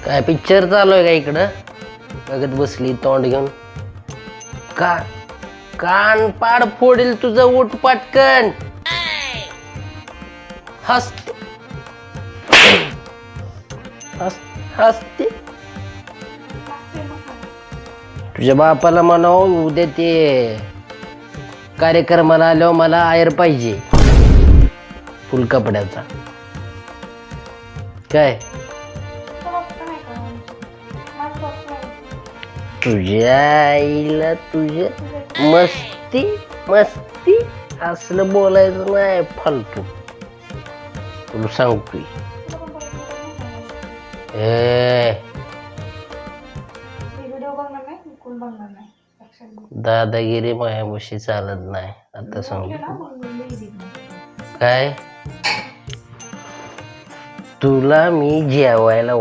काय पिक्चर चालू आहे का इकडं? बघत बसली तोंड घेऊन. का कान पाड फोडील तुझं. उठ पटकन. हसते हसते. तुझ्या बापाला म्हणाव उद्या ते कार्यक्रमाला आल्यावर मला आयर पाहिजे फुल कपड्याचा. काय तुझ्या आईला तुझ्या मस्ती मस्ती असलं बोलायचं नाही फालतू. तुला सांगतोय दादागिरी मायामुशी चालत नाही. आता सांगतो काय तुला मी जेवायला